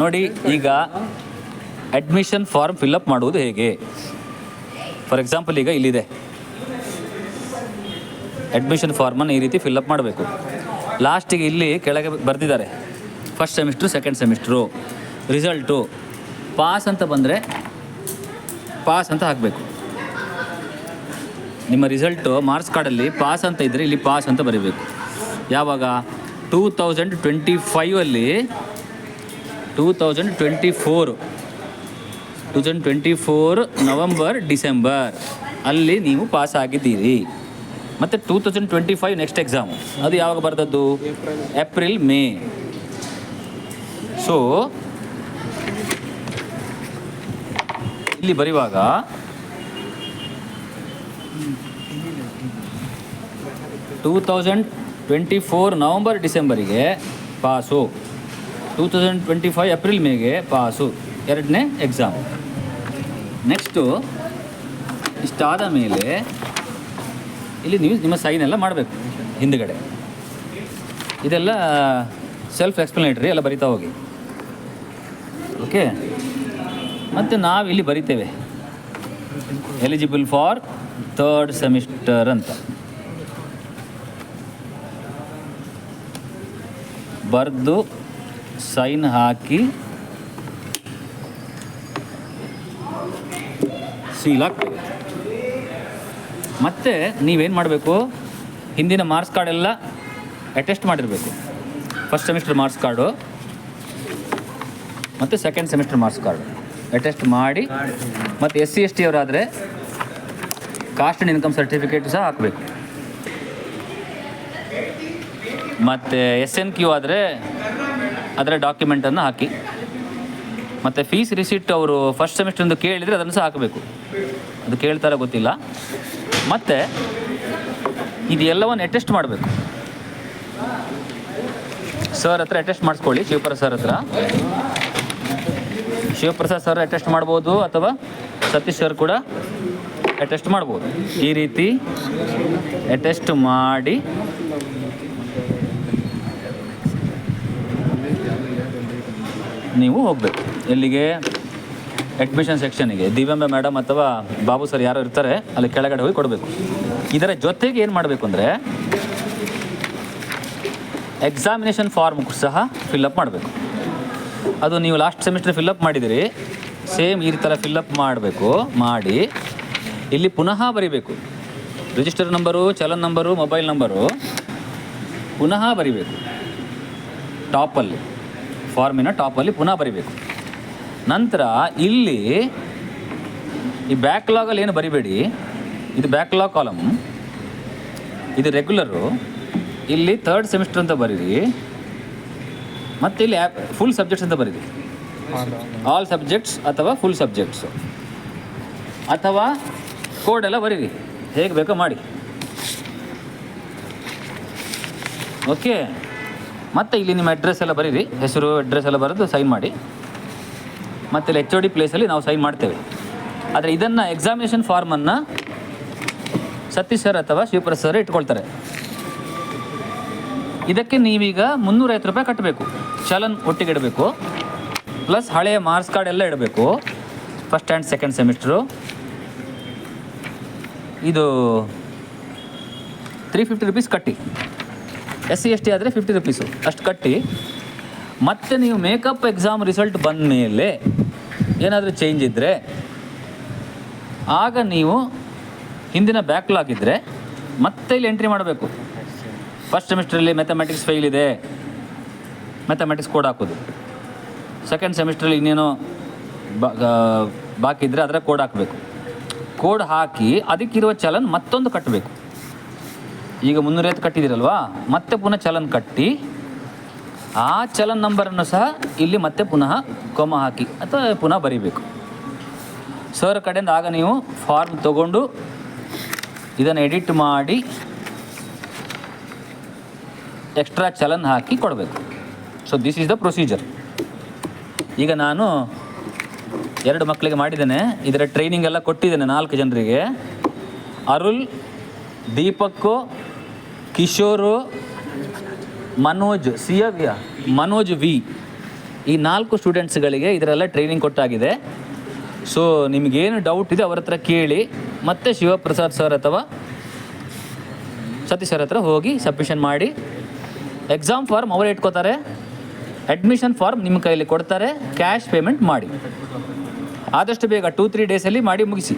ನೋಡಿ, ಈಗ admission form fill up ಮಾಡುವುದು ಹೇಗೆ. ಫಾರ್ ಎಕ್ಸಾಂಪಲ್, ಈಗ ಇಲ್ಲಿದೆ ಅಡ್ಮಿಷನ್ ಫಾರ್ಮನ್ನು ಈ ರೀತಿ ಫಿಲ್ಲಪ್ ಮಾಡಬೇಕು. ಲಾಸ್ಟಿಗೆ ಇಲ್ಲಿ ಕೆಳಗೆ ಬರೆದಿದ್ದಾರೆ first semester, second semester, result. Pass ಅಂತ ಬಂದರೆ ಪಾಸ್ ಅಂತ ಹಾಕಬೇಕು. ನಿಮ್ಮ ರಿಸಲ್ಟು ಮಾರ್ಕ್ಸ್ ಕಾರ್ಡಲ್ಲಿ ಪಾಸ್ ಅಂತ ಇದ್ದರೆ ಇಲ್ಲಿ ಪಾಸ್ ಅಂತ ಬರೀಬೇಕು. ಯಾವಾಗ 2025 2024 ನವಂಬರ್ ಡಿಸೆಂಬರ್ ಅಲ್ಲಿ ನೀವು ಪಾಸ್ ಆಗಿದ್ದೀರಿ. ಮತ್ತು 2025 ನೆಕ್ಸ್ಟ್ ಎಕ್ಸಾಮು ಅದು ಯಾವಾಗ ಬರ್ತದ್ದು? April May. ಸೊ ಇಲ್ಲಿ ಬರೆಯುವಾಗ 2024 ನವಂಬರ್ ಡಿಸೆಂಬರಿಗೆ ಪಾಸು, 2025 ಏಪ್ರಿಲ್ ಮೇಗೆ ಪಾಸು, ಎರಡನೇ ಎಕ್ಸಾಮ್. ನೆಕ್ಸ್ಟು ಇಷ್ಟಾದ ಮೇಲೆ ಇಲ್ಲಿ ನೀವು ನಿಮ್ಮ ಸೈನ್ ಎಲ್ಲ ಮಾಡಬೇಕು ಹಿಂದುಗಡೆ. ಇದೆಲ್ಲ ಸೆಲ್ಫ್ ಎಕ್ಸ್ಪ್ಲನೇಟರಿ, ಎಲ್ಲ ಬರಿತಾ ಹೋಗಿ. ಓಕೆ, ಮತ್ತು ನಾವು ಇಲ್ಲಿ ಬರಿತೇವೆ ಎಲಿಜಿಬಲ್ ಫಾರ್ 3rd ಸೆಮಿಸ್ಟರ್ ಅಂತ ಬರೆದು ಸೈನ್ ಹಾಕಿ ಸೀಲ್ ಹಾಕ್ಬೇಕು. ಮತ್ತು ನೀವೇನು ಮಾಡಬೇಕು, ಹಿಂದಿನ ಮಾರ್ಕ್ಸ್ ಕಾರ್ಡೆಲ್ಲ ಅಟೆಸ್ಟ್ ಮಾಡಿರಬೇಕು. ಫಸ್ಟ್ ಸೆಮಿಸ್ಟರ್ ಮಾರ್ಕ್ಸ್ ಕಾರ್ಡು ಮತ್ತು second semester marks card attest ಮಾಡಿ, ಮತ್ತು SC/ST ಅವರಾದರೆ ಕಾಸ್ಟ್ ಆ್ಯಂಡ್ ಇನ್ಕಮ್ ಸರ್ಟಿಫಿಕೇಟ್ ಸಹ ಹಾಕಬೇಕು. ಮತ್ತು SNQ ಆದರೆ ಅದರ ಡಾಕ್ಯುಮೆಂಟನ್ನು ಹಾಕಿ, ಮತ್ತು ಫೀಸ್ ರಿಸಿಟ್ ಅವರು ಫಸ್ಟ್ ಸೆಮಿಸ್ಟರ್ದು ಕೇಳಿದರೆ ಅದನ್ನು ಸಹ ಹಾಕಬೇಕು. ಅದು ಕೇಳ್ತಾರ ಗೊತ್ತಿಲ್ಲ. ಮತ್ತು ಇದೆಲ್ಲವನ್ನು ಅಟೆಸ್ಟ್ ಮಾಡಬೇಕು. ಸರ್ ಹತ್ರ ಅಟೆಸ್ಟ್ ಮಾಡಿಸ್ಕೊಳ್ಳಿ, ಶಿವಪ್ರಸಾದ್ ಸರ್ ಹತ್ರ. ಶಿವಪ್ರಸಾದ್ ಸರ್ ಅಟೆಸ್ಟ್ ಮಾಡ್ಬೋದು, ಅಥವಾ ಸತೀಶ್ ಸರ್ ಕೂಡ ಅಟೆಸ್ಟ್ ಮಾಡ್ಬೋದು. ಈ ರೀತಿ ಅಟೆಸ್ಟ್ ಮಾಡಿ ನೀವು ಹೋಗಬೇಕು. ಎಲ್ಲಿಗೆ? ಅಡ್ಮಿಷನ್ ಸೆಕ್ಷನಿಗೆ. ದಿವ್ಯಾಂಬ ಮೇಡಮ್ ಅಥವಾ ಬಾಬು ಸರ್ ಯಾರೋ ಇರ್ತಾರೆ, ಅಲ್ಲಿ ಕೆಳಗಡೆ ಹೋಗಿ ಕೊಡಬೇಕು. ಇದರ ಜೊತೆಗೆ ಏನು ಮಾಡಬೇಕು ಅಂದರೆ ಎಕ್ಸಾಮಿನೇಷನ್ ಫಾರ್ಮ್ ಸಹ ಫಿಲ್ಲಪ್ ಮಾಡಬೇಕು. ಅದು ನೀವು ಲಾಸ್ಟ್ ಸೆಮಿಸ್ಟರ್ ಫಿಲ್ಲಪ್ ಮಾಡಿದಿರಿ, ಸೇಮ್ ಈ ಥರ ಫಿಲ್ಲಪ್ ಮಾಡಬೇಕು. ಮಾಡಿ ಇಲ್ಲಿ ಪುನಃ ಬರಿಬೇಕು. Register number, challan number, mobile number ಪುನಃ ಬರಿಬೇಕು. ಟಾಪಲ್ಲಿ, ಫಾರ್ಮಿನ ಟಾಪಲ್ಲಿ ಪುನಃ ಬರಿಬೇಕು. ನಂತರ ಇಲ್ಲಿ ಈ ಬ್ಯಾಕ್ಲಾಗಲ್ಲಿ ಏನು ಬರಿಬೇಡಿ, ಇದು ಬ್ಯಾಕ್ಲಾಗ್ ಕಾಲಮ್, ಇದು ರೆಗ್ಯುಲರು. ಇಲ್ಲಿ 3rd ಸೆಮಿಸ್ಟರ್ ಅಂತ ಬರೀರಿ, ಮತ್ತು ಇಲ್ಲಿ ಫುಲ್ ಸಬ್ಜೆಕ್ಟ್ಸ್ ಅಂತ ಬರೀರಿ. ಆಲ್ ಸಬ್ಜೆಕ್ಟ್ಸ್ ಅಥವಾ ಫುಲ್ ಸಬ್ಜೆಕ್ಟ್ಸು ಅಥವಾ ಕೋಡೆಲ್ಲ ಬರೀರಿ, ಹೇಗೆ ಬೇಕೋ ಮಾಡಿ. ಓಕೆ, ಮತ್ತು ಇಲ್ಲಿ ನಿಮ್ಮ ಅಡ್ರೆಸ್ ಎಲ್ಲ ಬರೀರಿ, ಹೆಸರು ಅಡ್ರೆಸ್ ಎಲ್ಲ ಬರೆದು ಸೈನ್ ಮಾಡಿ. ಮತ್ತು ಇಲ್ಲಿ HOD ಪ್ಲೇಸಲ್ಲಿ ನಾವು ಸೈನ್ ಮಾಡ್ತೇವೆ. ಆದರೆ ಇದನ್ನು ಎಕ್ಸಾಮಿನೇಷನ್ ಫಾರ್ಮನ್ನು ಸತೀಶ್ ಸರ್ ಅಥವಾ ಶಿವಪ್ರಸಾದ್ ಸರ್ ಇಟ್ಕೊಳ್ತಾರೆ. ಇದಕ್ಕೆ ನೀವೀಗ 350 ರೂಪಾಯಿ ಕಟ್ಟಬೇಕು. ಚಲನ್ ಒಟ್ಟಿಗೆ ಇಡಬೇಕು, ಪ್ಲಸ್ ಹಳೆಯ ಮಾರ್ಕ್ಸ್ ಕಾರ್ಡ್ ಎಲ್ಲ ಇಡಬೇಕು. ಫಸ್ಟ್ ಆ್ಯಂಡ್ ಸೆಕೆಂಡ್ ಸೆಮಿಸ್ಟ್ರು ಇದು 350 ರೂಪೀಸ್ ಕಟ್ಟಿ. SC/ST ಆದರೆ 50 ರೂಪೀಸು ಅಷ್ಟು ಕಟ್ಟಿ. ಮತ್ತು ನೀವು ಮೇಕಪ್ ಎಕ್ಸಾಮ್ ರಿಸಲ್ಟ್ ಬಂದ ಮೇಲೆ ಏನಾದರೂ ಚೇಂಜ್ ಇದ್ದರೆ ಆಗ ನೀವು ಹಿಂದಿನ ಬ್ಯಾಕ್ಲಾಗ್ ಇದ್ದರೆ ಮತ್ತೆ ಇಲ್ಲಿ ಎಂಟ್ರಿ ಮಾಡಬೇಕು. ಫಸ್ಟ್ ಸೆಮಿಸ್ಟ್ರಲ್ಲಿ ಮ್ಯಾಥಮೆಟಿಕ್ಸ್ ಫೇಲ್ ಇದೆ, ಮ್ಯಾಥಮೆಟಿಕ್ಸ್ ಕೋಡ್ ಹಾಕೋದು. ಸೆಕೆಂಡ್ ಸೆಮಿಸ್ಟ್ರಲ್ಲಿ ಇನ್ನೇನೋ ಬಾಕಿ ಇದ್ದರೆ ಅದರ ಕೋಡ್ ಹಾಕಬೇಕು. ಕೋಡ್ ಹಾಕಿ ಅದಕ್ಕಿರುವ ಚಲನ್ ಮತ್ತೊಂದು ಕಟ್ಟಬೇಕು. ಈಗ 350 ಕಟ್ಟಿದ್ದೀರಲ್ವಾ, ಮತ್ತೆ ಪುನಃ ಚಲನ್ ಕಟ್ಟಿ ಆ ಚಲನ್ ನಂಬರನ್ನು ಸಹ ಇಲ್ಲಿ ಮತ್ತೆ ಪುನಃ ಕೊಮ ಹಾಕಿ ಅಥವಾ ಪುನಃ ಬರೀಬೇಕು. ಸರ್ ಕಡೆಯಿಂದ ಆಗ ನೀವು ಫಾರ್ಮ್ ತೊಗೊಂಡು ಇದನ್ನು ಎಡಿಟ್ ಮಾಡಿ ಎಕ್ಸ್ಟ್ರಾ ಚಲನ್ ಹಾಕಿ ಕೊಡಬೇಕು. So this is the procedure. ಈಗ ನಾನು 2 ಮಕ್ಕಳಿಗೆ ಮಾಡಿದ್ದೇನೆ, ಇದರ ಟ್ರೈನಿಂಗ್ ಎಲ್ಲ ಕೊಟ್ಟಿದ್ದೇನೆ 4 ಜನರಿಗೆ. ಅರುಳ್, ದೀಪಕ್ಕು, ಕಿಶೋರು, ಮನೋಜ್, ಮನೋಜ್ ವಿ ಈ 4 ಸ್ಟೂಡೆಂಟ್ಸ್ಗಳಿಗೆ ಇದರೆಲ್ಲ ಟ್ರೈನಿಂಗ್ ಕೊಟ್ಟಾಗಿದೆ. ಸೊ ನಿಮಗೇನು ಡೌಟ್ ಇದೆ ಅವ್ರ ಹತ್ರ ಕೇಳಿ, ಮತ್ತು ಶಿವಪ್ರಸಾದ್ ಸರ್ ಅಥವಾ ಸತೀಶ್ ಸರ್ ಹತ್ರ ಹೋಗಿ ಸಬ್ಮಿಷನ್ ಮಾಡಿ. ಎಕ್ಸಾಮ್ ಫಾರ್ಮ್ ಅವರೇ ಇಟ್ಕೋತಾರೆ, ಅಡ್ಮಿಷನ್ ಫಾರ್ಮ್ ನಿಮ್ಮ ಕೈಯಲ್ಲಿ ಕೊಡ್ತಾರೆ, ಕ್ಯಾಶ್ ಪೇಮೆಂಟ್ ಮಾಡಿ. ಆದಷ್ಟು ಬೇಗ 2-3 ಡೇಸಲ್ಲಿ ಮಾಡಿ ಮುಗಿಸಿ.